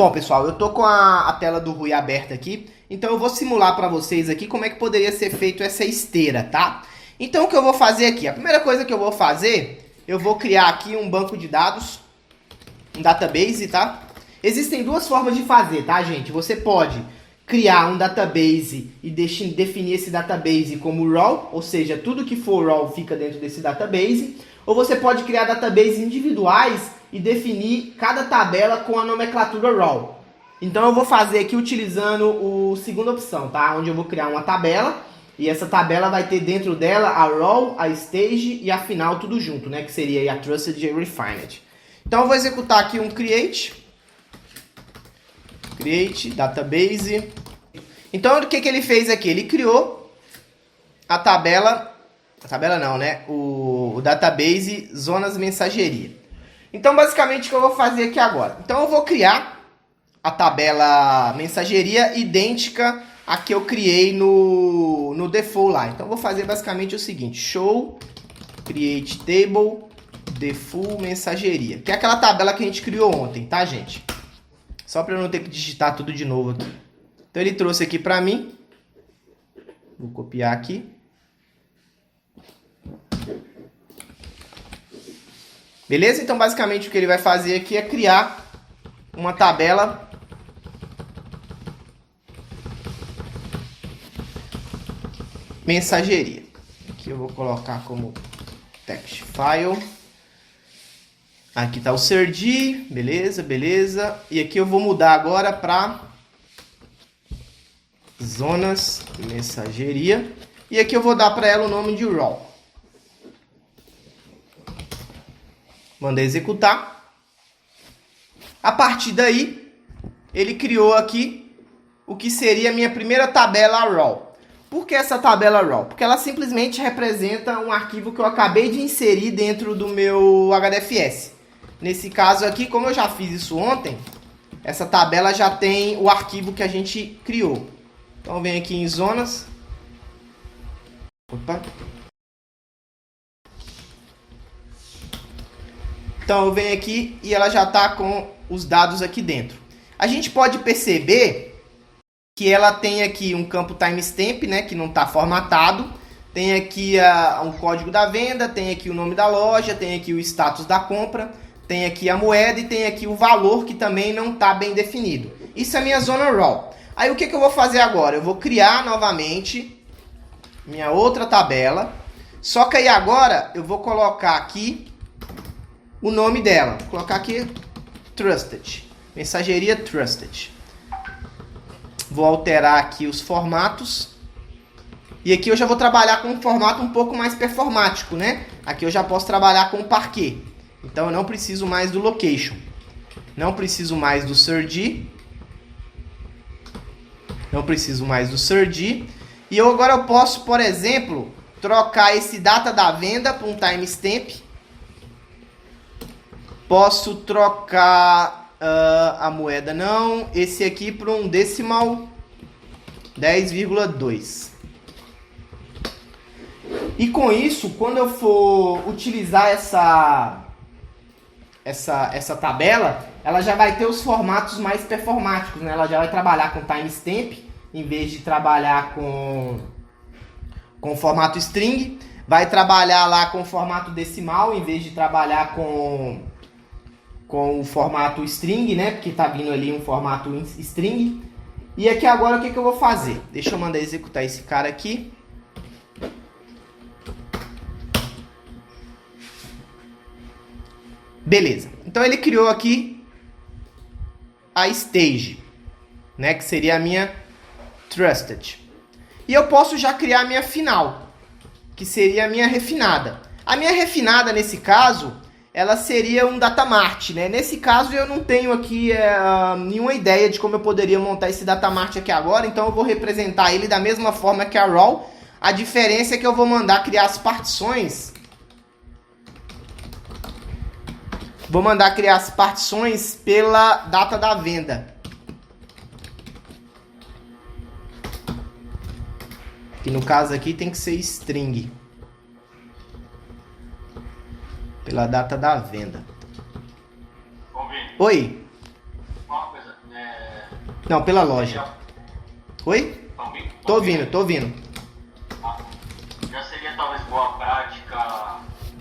Bom, pessoal, eu tô com a tela do Rui aberta aqui, então eu vou simular para vocês aqui como é que poderia ser feito essa esteira, tá? Então o que eu vou fazer aqui? A primeira coisa que eu vou fazer, eu vou criar aqui um banco de dados, um database, tá? Existem duas formas de fazer, tá, gente? Você pode criar um database e definir esse database como raw, ou seja, tudo que for raw fica dentro desse database, ou você pode criar databases individuais e definir cada tabela com a nomenclatura raw. Então eu vou fazer aqui utilizando a segunda opção, tá? Onde eu vou criar uma tabela e essa tabela vai ter dentro dela a raw, a stage e a final tudo junto, né? Que seria a trusted e a refined. Então eu vou executar aqui um create database. Então o que ele fez aqui? Ele criou a tabela não, né? O database zonas mensageria. Então basicamente o que eu vou fazer aqui agora? Então eu vou criar a tabela mensageria idêntica a que eu criei no default lá. Então eu vou fazer basicamente o seguinte: show create table default mensageria, que é aquela tabela que a gente criou ontem, tá, gente? Só para eu não ter que digitar tudo de novo aqui. Então ele trouxe aqui para mim. Vou copiar aqui. Beleza? Então basicamente o que ele vai fazer aqui é criar uma tabela mensageria. Aqui eu vou colocar como text file. Aqui está o Sergi, beleza, beleza. E aqui eu vou mudar agora para zonas mensageria. E aqui eu vou dar para ela o nome de raw. Mandei executar. A partir daí, ele criou aqui o que seria a minha primeira tabela raw. Por que essa tabela raw? Porque ela simplesmente representa um arquivo que eu acabei de inserir dentro do meu HDFS. Nesse caso aqui, como eu já fiz isso ontem, essa tabela já tem o arquivo que a gente criou. Então, vem aqui em zonas. Opa. Então, eu venho aqui e ela já está com os dados aqui dentro. A gente pode perceber que ela tem aqui um campo timestamp, né, que não está formatado. Tem aqui um código da venda, tem aqui o nome da loja, tem aqui o status da compra, tem aqui a moeda e tem aqui o valor que também não está bem definido. Isso é minha zona raw. Aí o que eu vou fazer agora? Eu vou criar novamente minha outra tabela. Só que aí agora eu vou colocar aqui o nome dela. Vou colocar aqui Trusted. Mensageria Trusted. Vou alterar aqui os formatos. E aqui eu já vou trabalhar com um formato um pouco mais performático, né? Aqui eu já posso trabalhar com o parquet. Então eu não preciso mais do location. Não preciso mais do Sergi. Não preciso mais do Sergi. E agora eu posso, por exemplo, trocar esse data da venda para um timestamp. Posso trocar a moeda não. Esse aqui para um decimal 10,2. E com isso, quando eu for utilizar essa tabela, ela já vai ter os formatos mais performáticos, né? Ela já vai trabalhar com timestamp, em vez de trabalhar com formato string. Vai trabalhar lá com formato decimal, em vez de trabalhar com o formato string, né? Porque tá vindo ali um formato string. E aqui agora o que eu vou fazer? Deixa eu mandar executar esse cara aqui. Beleza. Então ele criou aqui a stage, né? Que seria a minha trusted. E eu posso já criar a minha final, que seria a minha refinada. A minha refinada, nesse caso, ela seria um datamart, né? Nesse caso, eu não tenho aqui nenhuma ideia de como eu poderia montar esse datamart aqui agora, então eu vou representar ele da mesma forma que a raw. A diferença é que eu vou mandar criar as partições. Vou mandar criar as partições pela data da venda. Que no caso aqui tem que ser string. Pela data da venda. Oi. Uma coisa, Não, pela loja. Oi? Tô ouvindo. Já seria talvez boa prática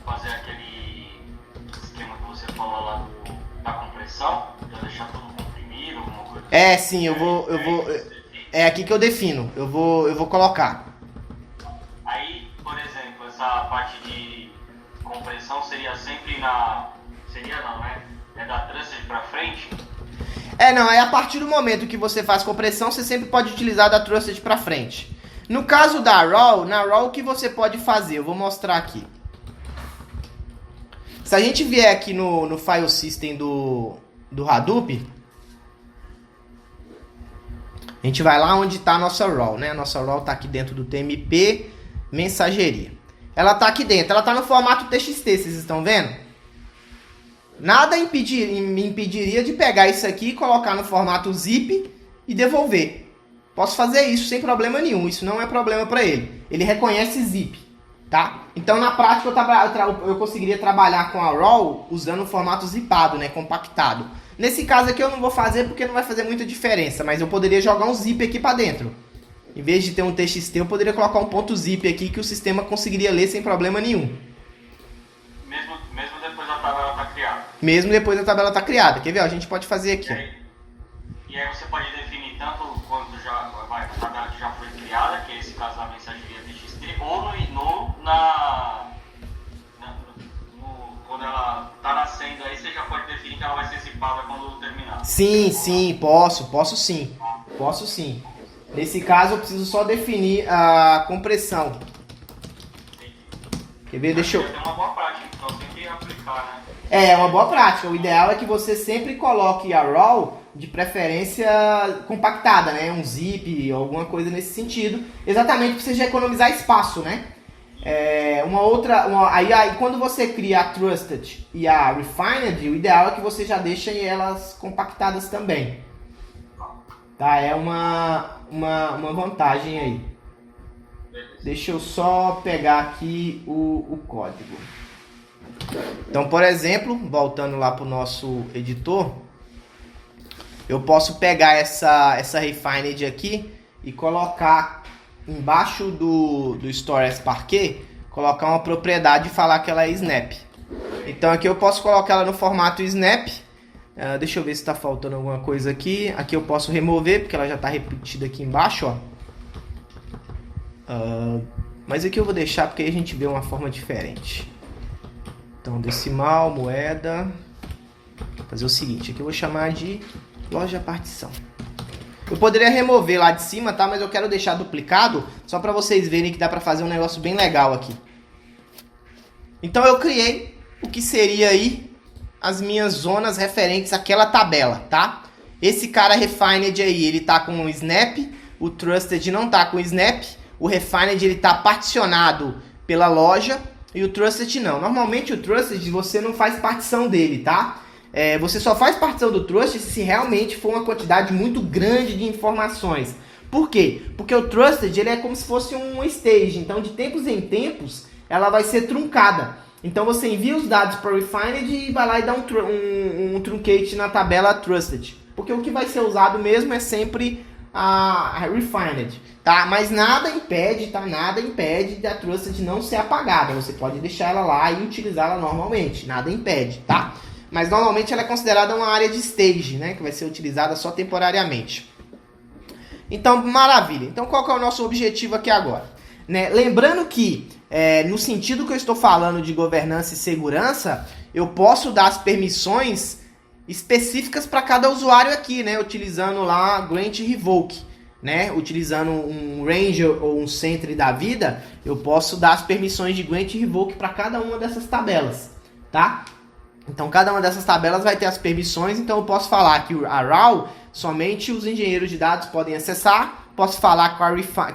fazer aquele esquema que você falou lá da compressão, já deixar tudo comprimido, alguma coisa. Sim, eu vou. É aqui que eu defino. Eu vou colocar. Aí, por exemplo, essa parte de compressão seria sempre seria não, né? É da trusted pra frente? Não, aí a partir do momento que você faz compressão, você sempre pode utilizar da trusted pra frente. No caso da RAW, na RAW o que você pode fazer? Eu vou mostrar aqui. Se a gente vier aqui no file system do Hadoop, a gente vai lá onde está a nossa RAW, né? A nossa RAW está aqui dentro do TMP mensageria. Ela está aqui dentro, ela está no formato TXT, vocês estão vendo? Nada me impediria de pegar isso aqui e colocar no formato zip e devolver. Posso fazer isso sem problema nenhum, isso não é problema para ele. Ele reconhece zip, tá? Então na prática eu conseguiria trabalhar com a RAW usando o formato zipado, né, compactado. Nesse caso aqui eu não vou fazer porque não vai fazer muita diferença, mas eu poderia jogar um zip aqui para dentro. Em vez de ter um TXT, eu poderia colocar um ponto zip aqui que o sistema conseguiria ler sem problema nenhum. Mesmo depois da tabela estar criada? Mesmo depois da tabela estar criada. Quer ver? A gente pode fazer aqui. E aí você pode definir tanto quando a tabela que já foi criada, que é esse caso da mensageria TXT, ou quando ela está nascendo aí, você já pode definir que ela vai ser zipada quando terminar. Sim, posso sim. Nesse caso eu preciso só definir a compressão. Quer ver? Deixa eu... É uma boa prática, então sempre aplicar, né? É uma boa prática. O ideal é que você sempre coloque a RAW de preferência compactada, né? Um zip, alguma coisa nesse sentido. Exatamente para você já economizar espaço, né? Aí quando você cria a Trusted e a Refined, o ideal é que você já deixe elas compactadas também. Tá? É uma vantagem aí. Deixa eu só pegar aqui o código. Então, por exemplo, voltando lá para o nosso editor, eu posso pegar essa Refined aqui e colocar embaixo do Store as Parquet, colocar uma propriedade e falar que ela é Snap. Então aqui eu posso colocar ela no formato Snap. Deixa eu ver se está faltando alguma coisa aqui. Aqui eu posso remover, porque ela já está repetida aqui embaixo, ó. Mas aqui eu vou deixar porque aí a gente vê uma forma diferente. Então, decimal, moeda. Vou fazer o seguinte, aqui eu vou chamar de loja partição. Eu poderia remover lá de cima, tá? Mas eu quero deixar duplicado, só para vocês verem que dá para fazer um negócio bem legal aqui. Então eu criei o que seria aí as minhas zonas referentes àquela tabela, tá? Esse cara Refined aí, ele tá com o Snap, o Trusted não tá com o Snap, o Refined ele tá particionado pela loja e o Trusted não. Normalmente o Trusted você não faz partição dele, tá? Você só faz partição do Trusted se realmente for uma quantidade muito grande de informações. Por quê? Porque o Trusted ele é como se fosse um stage, então de tempos em tempos ela vai ser truncada. Então você envia os dados para o Refined e vai lá e dá um truncate na tabela Trusted. Porque o que vai ser usado mesmo é sempre a Refined, tá? Mas nada impede, tá? Nada impede da Trusted não ser apagada. Você pode deixar ela lá e utilizá-la normalmente, nada impede, tá? Mas normalmente ela é considerada uma área de stage, né? Que vai ser utilizada só temporariamente. Então, maravilha. Então, qual que é o nosso objetivo aqui agora? Né? Lembrando que, no sentido que eu estou falando de governança e segurança, eu posso dar as permissões específicas para cada usuário aqui, né? Utilizando lá Grant e Revoke, né? Utilizando um Ranger ou um Sentry da vida, eu posso dar as permissões de Grant e Revoke para cada uma dessas tabelas, tá? Então, cada uma dessas tabelas vai ter as permissões, então eu posso falar que a RAW somente os engenheiros de dados podem acessar, posso falar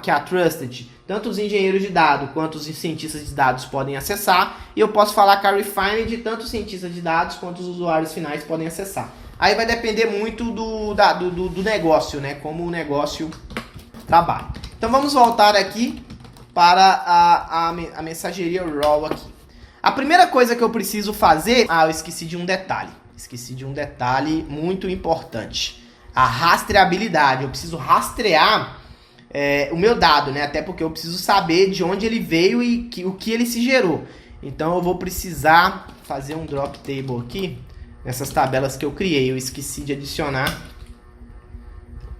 que a Trusted, tanto os engenheiros de dados quanto os cientistas de dados podem acessar, e eu posso falar que a Refined, tanto os cientistas de dados quanto os usuários finais podem acessar. Aí vai depender muito do negócio, né? Como o negócio trabalha. Então, vamos voltar aqui para a mensageria RAW aqui. A primeira coisa que eu preciso fazer... eu esqueci de um detalhe. Esqueci de um detalhe muito importante. a rastreabilidade. Eu preciso rastrear o meu dado, né? Até porque eu preciso saber de onde ele veio e o que ele se gerou. Então eu vou precisar fazer um drop table aqui nessas tabelas que eu criei. Eu esqueci de adicionar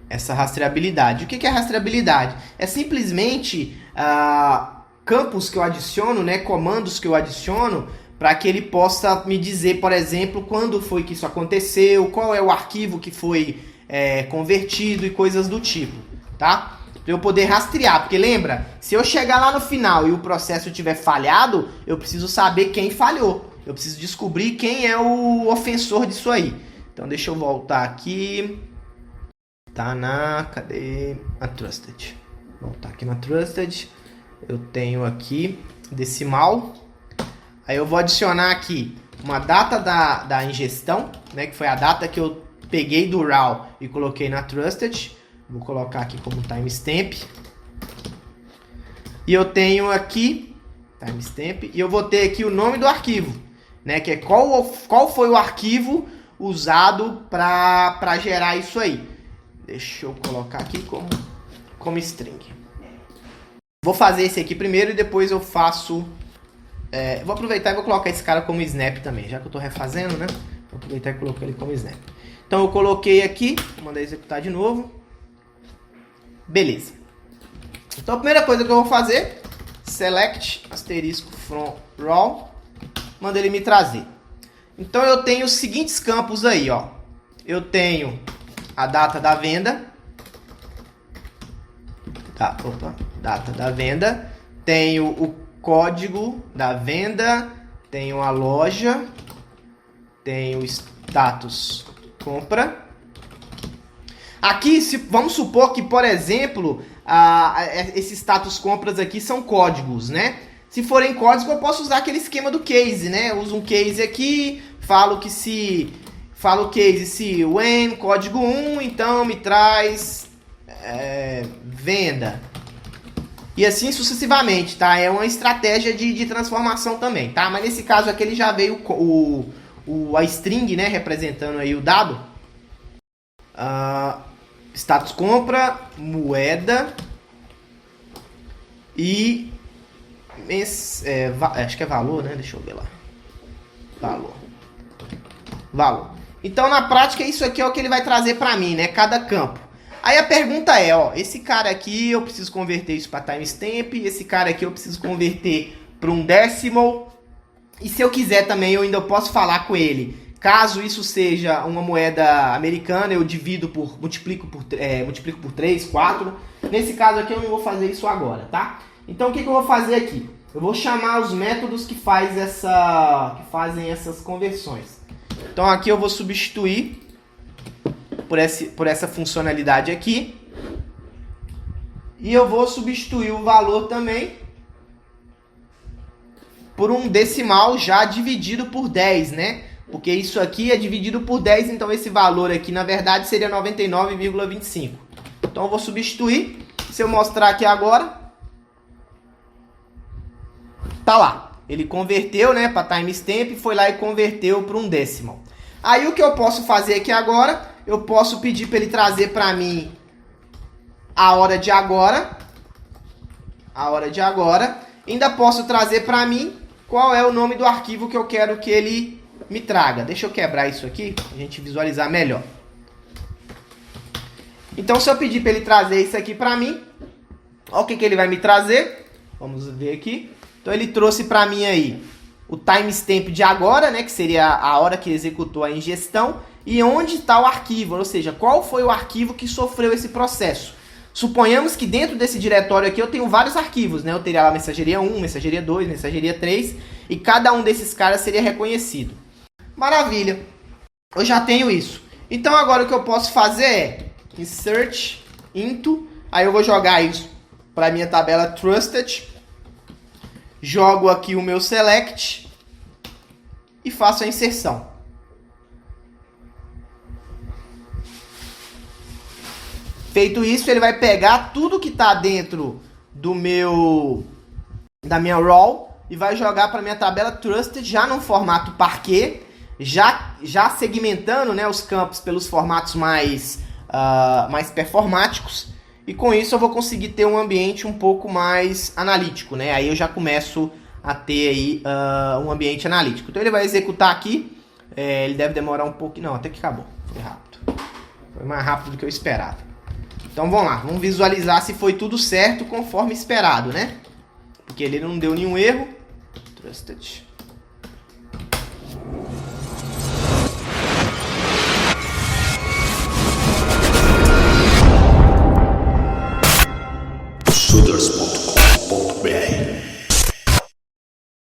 essa rastreabilidade. O que é rastreabilidade? É simplesmente campos que eu adiciono, né? Comandos que eu adiciono para que ele possa me dizer, por exemplo, quando foi que isso aconteceu, qual é o arquivo que foi convertido e coisas do tipo, tá? Para eu poder rastrear, porque lembra, se eu chegar lá no final e o processo tiver falhado, eu preciso saber quem falhou. Eu preciso descobrir quem é o ofensor disso aí. Então deixa eu voltar aqui. Tá cadê? A Trusted. Voltar aqui na Trusted. Eu tenho aqui decimal. Aí eu vou adicionar aqui uma data da ingestão, né, que foi a data que eu peguei do raw e coloquei na Trusted. Vou colocar aqui como timestamp. E eu tenho aqui timestamp e eu vou ter aqui o nome do arquivo, né, que é qual foi o arquivo usado para gerar isso aí. Deixa eu colocar aqui como string. Vou fazer esse aqui primeiro e depois eu faço... vou aproveitar e vou colocar esse cara como snap também, já que eu estou refazendo, né? Vou aproveitar e colocar ele como snap. Então eu coloquei aqui, vou mandar executar de novo. Beleza. Então a primeira coisa que eu vou fazer, select asterisco from raw, manda ele me trazer. Então eu tenho os seguintes campos aí, ó. Eu tenho a data da venda, data da venda, tenho o código da venda, tenho a loja, tenho o status compra. Aqui, vamos supor que, por exemplo, esses status compras aqui são códigos, né? Se forem códigos, eu posso usar aquele esquema do case, né? Eu uso um case aqui, falo o case se when, código 1, então me traz venda. E assim sucessivamente, tá? É uma estratégia de transformação também, tá? Mas nesse caso aqui ele já veio a string, né? Representando aí o dado. Status compra, moeda e... acho que é valor, né? Deixa eu ver lá. Valor. Então, na prática, isso aqui é o que ele vai trazer para mim, né? Cada campo. Aí a pergunta é, ó, esse cara aqui eu preciso converter isso para timestamp, esse cara aqui eu preciso converter para um decimal. E se eu quiser também, eu ainda posso falar com ele. Caso isso seja uma moeda americana, eu multiplico por 3, 4. Nesse caso aqui eu não vou fazer isso agora, tá? Então o que eu vou fazer aqui? Eu vou chamar os métodos que fazem essas conversões. Então aqui eu vou substituir por essa funcionalidade aqui. E eu vou substituir o valor também por um decimal já dividido por 10, né? Porque isso aqui é dividido por 10, então esse valor aqui, na verdade, seria 99,25. Então eu vou substituir. Se eu mostrar aqui agora, tá lá. Ele converteu, né, para timestamp, foi lá e converteu para um decimal. Aí o que eu posso fazer aqui agora, eu posso pedir para ele trazer para mim a hora de agora. Ainda posso trazer para mim qual é o nome do arquivo que eu quero que ele me traga. Deixa eu quebrar isso aqui, pra gente visualizar melhor. Então, se eu pedir para ele trazer isso aqui para mim, olha o que ele vai me trazer. Vamos ver aqui. Então, ele trouxe para mim aí o timestamp de agora, né, que seria a hora que executou a ingestão, e onde está o arquivo, ou seja, qual foi o arquivo que sofreu esse processo. Suponhamos que dentro desse diretório aqui eu tenho vários arquivos, né? Eu teria lá mensageria 1, mensageria 2, mensageria 3, e cada um desses caras seria reconhecido. Maravilha, eu já tenho isso. Então agora o que eu posso fazer é insert into, aí eu vou jogar isso para a minha tabela trusted, jogo aqui o meu select e faço a inserção. Feito isso, ele vai pegar tudo que está dentro da minha raw e vai jogar para minha tabela trusted já no formato Parquet, já segmentando, né, os campos pelos formatos mais mais performáticos. E com isso eu vou conseguir ter um ambiente um pouco mais analítico, né? Aí eu já começo a ter aí um ambiente analítico. Então ele vai executar aqui. Ele deve demorar um pouco. Não, até que acabou. Foi rápido. Foi mais rápido do que eu esperava. Então vamos lá. Vamos visualizar se foi tudo certo conforme esperado, né? Porque ele não deu nenhum erro. Trusted.